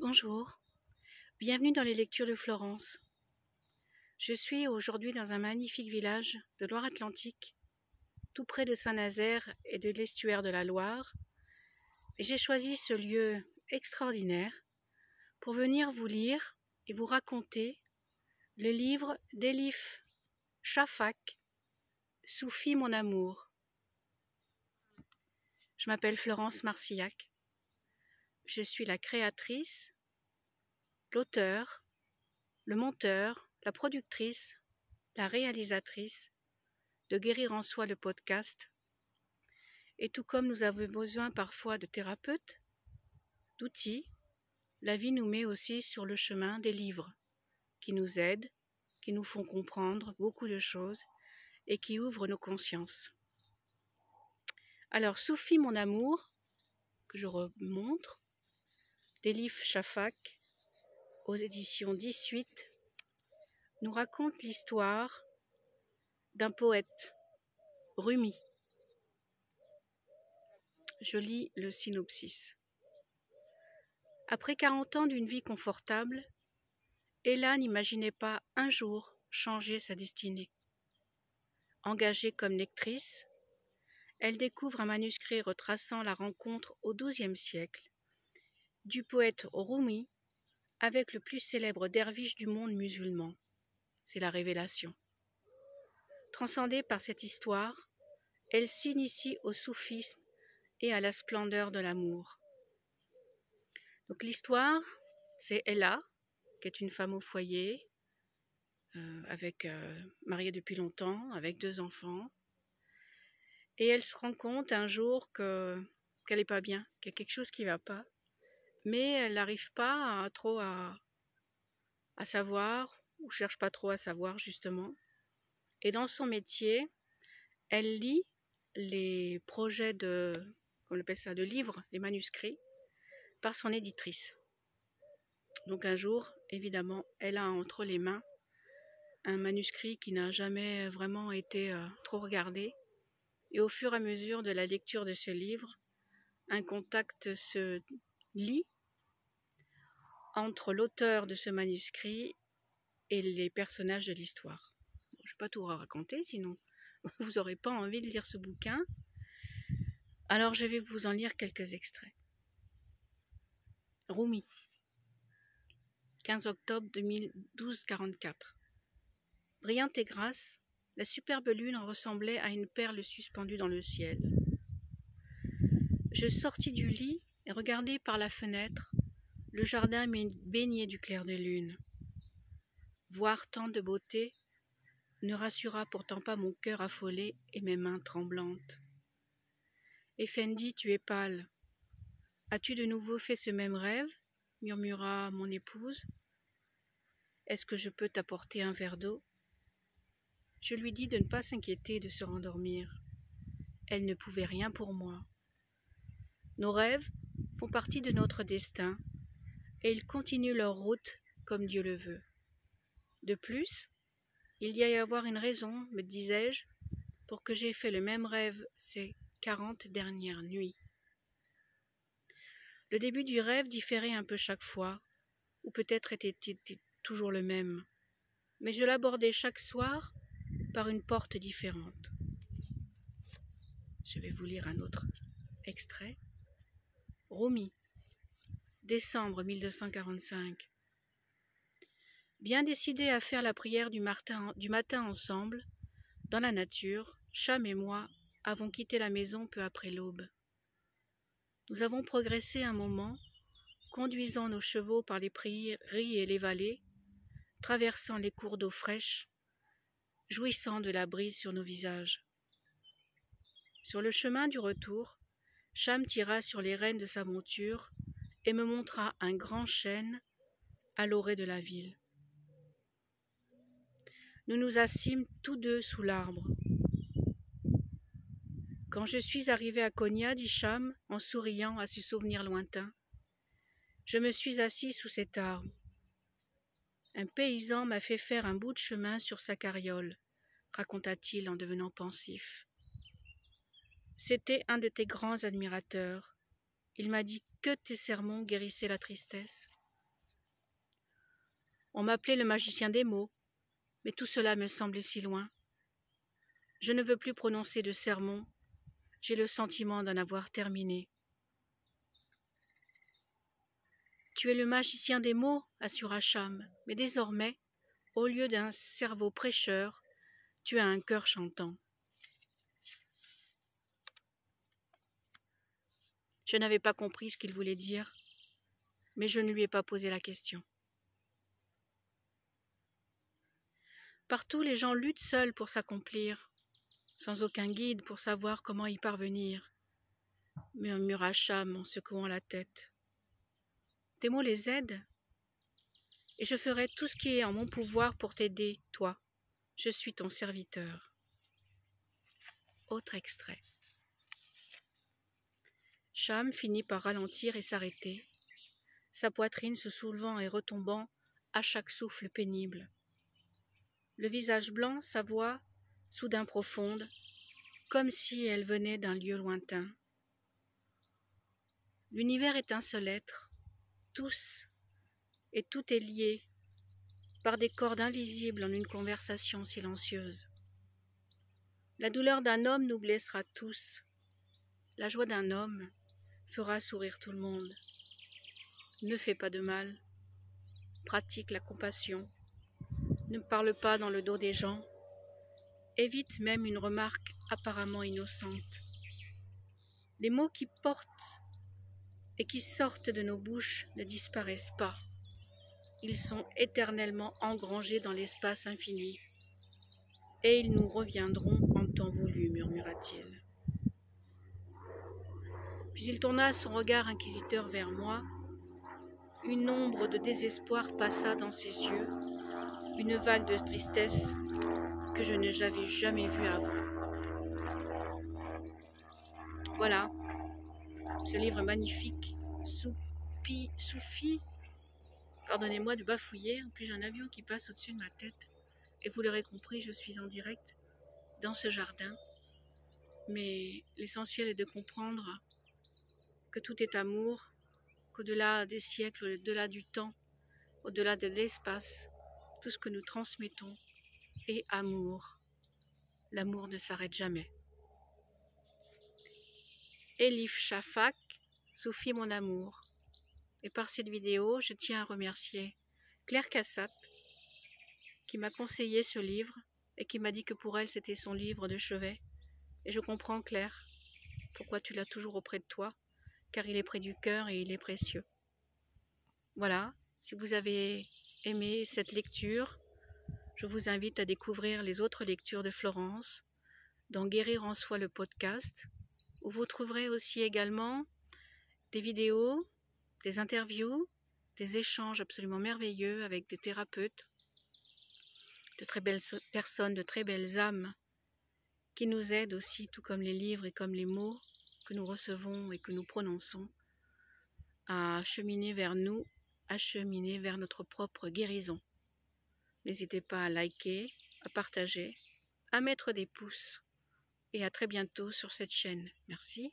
Bonjour, bienvenue dans les lectures de Florence. Je suis aujourd'hui dans un magnifique village de Loire-Atlantique, tout près de Saint-Nazaire et de l'estuaire de la Loire, et j'ai choisi ce lieu extraordinaire pour venir vous lire et vous raconter le livre d'Elif Shafak, Soufi mon amour. Je m'appelle Florence Marcillac. Je suis la créatrice, l'auteur, le monteur, la productrice, la réalisatrice de Guérir en soi le podcast. Et tout comme nous avons besoin parfois de thérapeutes, d'outils, la vie nous met aussi sur le chemin des livres qui nous aident, qui nous font comprendre beaucoup de choses et qui ouvrent nos consciences. Alors, Soufi mon amour, que je remontre, d'Elif Shafak, aux éditions 18, nous raconte l'histoire d'un poète, Rumi. Je lis le synopsis. Après 40 ans d'une vie confortable, Ella n'imaginait pas un jour changer sa destinée. Engagée comme lectrice, elle découvre un manuscrit retraçant la rencontre au XIIe siècle du poète Rumi avec le plus célèbre derviche du monde musulman. C'est la révélation. Transcendée par cette histoire, elle s'initie au soufisme et à la splendeur de l'amour. Donc l'histoire, c'est Ella, qui est une femme au foyer, mariée depuis longtemps, avec 2 enfants. Et elle se rend compte un jour qu'elle n'est pas bien, qu'il y a quelque chose qui ne va pas. Mais elle n'arrive pas à savoir, ou cherche pas trop à savoir justement. Et dans son métier, elle lit les projets on appelle ça, de livres, les manuscrits, par son éditrice. Donc un jour, évidemment, elle a entre les mains un manuscrit qui n'a jamais vraiment été trop regardé. Et au fur et à mesure de la lecture de ce livre, un contact se lie entre l'auteur de ce manuscrit et les personnages de l'histoire. Bon, je ne vais pas tout raconter, sinon vous n'aurez pas envie de lire ce bouquin. Alors je vais vous en lire quelques extraits. Rumi, 15 octobre 1244. Brillante et grasse, la superbe lune ressemblait à une perle suspendue dans le ciel. Je sortis du lit et regardai par la fenêtre le jardin baigné du clair de lune. Voir tant de beauté ne rassura pourtant pas mon cœur affolé et mes mains tremblantes. « Effendi, tu es pâle. As-tu de nouveau fait ce même rêve ?» murmura mon épouse. « Est-ce que je peux t'apporter un verre d'eau ?» Je lui dis de ne pas s'inquiéter et de se rendormir. Elle ne pouvait rien pour moi. Nos rêves font partie de notre destin et ils continuent leur route comme Dieu le veut. De plus, il y a y avoir une raison, me disais-je, pour que j'aie fait le même rêve ces 40 dernières nuits. Le début du rêve différait un peu chaque fois, ou peut-être était-il toujours le même, mais je l'abordais chaque soir par une porte différente. Je vais vous lire un autre extrait. Rumi, décembre 1245. Bien décidés à faire la prière du matin ensemble, dans la nature, Cham et moi avons quitté la maison peu après l'aube. Nous avons progressé un moment, conduisant nos chevaux par les prairies et les vallées, traversant les cours d'eau fraîches, jouissant de la brise sur nos visages. Sur le chemin du retour, Cham tira sur les rênes de sa monture et me montra un grand chêne à l'orée de la ville. Nous nous assîmes tous deux sous l'arbre. Quand je suis arrivé à Konya, dit Cham, en souriant à ce souvenir lointain, je me suis assis sous cet arbre. Un paysan m'a fait faire un bout de chemin sur sa carriole, raconta-t-il en devenant pensif. C'était un de tes grands admirateurs. Il m'a dit que tes sermons guérissaient la tristesse. On m'appelait le magicien des mots, mais tout cela me semblait si loin. Je ne veux plus prononcer de sermons, j'ai le sentiment d'en avoir terminé. Tu es le magicien des mots, assura Cham, mais désormais, au lieu d'un cerveau prêcheur, tu as un cœur chantant. Je n'avais pas compris ce qu'il voulait dire, mais je ne lui ai pas posé la question. Partout, les gens luttent seuls pour s'accomplir, sans aucun guide pour savoir comment y parvenir, murmura Cham en secouant la tête. Tes mots les aident, et je ferai tout ce qui est en mon pouvoir pour t'aider, toi. Je suis ton serviteur. Autre extrait. Cham finit par ralentir et s'arrêter, sa poitrine se soulevant et retombant à chaque souffle pénible. Le visage blanc, sa voix, soudain profonde, comme si elle venait d'un lieu lointain. L'univers est un seul être, tous, et tout est lié par des cordes invisibles en une conversation silencieuse. La douleur d'un homme nous blessera tous. La joie d'un homme fera sourire tout le monde. Ne fais pas de mal. Pratique la compassion. Ne parle pas dans le dos des gens. Évite même une remarque apparemment innocente. Les mots qui portent et qui sortent de nos bouches ne disparaissent pas. Ils sont éternellement engrangés dans l'espace infini. Et ils nous reviendront en temps voulu, murmura-t-il. Puis il tourna son regard inquisiteur vers moi. Une ombre de désespoir passa dans ses yeux, une vague de tristesse que je n'avais jamais vue avant. Voilà, ce livre magnifique, Soufi, pardonnez-moi de bafouiller, en plus j'ai un avion qui passe au-dessus de ma tête, et vous l'aurez compris, je suis en direct dans ce jardin, mais l'essentiel est de comprendre que tout est amour, qu'au-delà des siècles, au-delà du temps, au-delà de l'espace, tout ce que nous transmettons est amour. L'amour ne s'arrête jamais. Elif Shafak, Soufi mon amour. Et par cette vidéo, je tiens à remercier Claire Cassat, qui m'a conseillé ce livre et qui m'a dit que pour elle, c'était son livre de chevet. Et je comprends, Claire, pourquoi tu l'as toujours auprès de toi, car il est près du cœur et il est précieux. Voilà, si vous avez aimé cette lecture, je vous invite à découvrir les autres lectures de Florence dans Guérir en soi le podcast, où vous trouverez aussi également des vidéos, des interviews, des échanges absolument merveilleux avec des thérapeutes, de très belles personnes, de très belles âmes qui nous aident aussi, tout comme les livres et comme les mots que nous recevons et que nous prononçons, à cheminer vers nous, à cheminer vers notre propre guérison. N'hésitez pas à liker, à partager, à mettre des pouces et à très bientôt sur cette chaîne. Merci.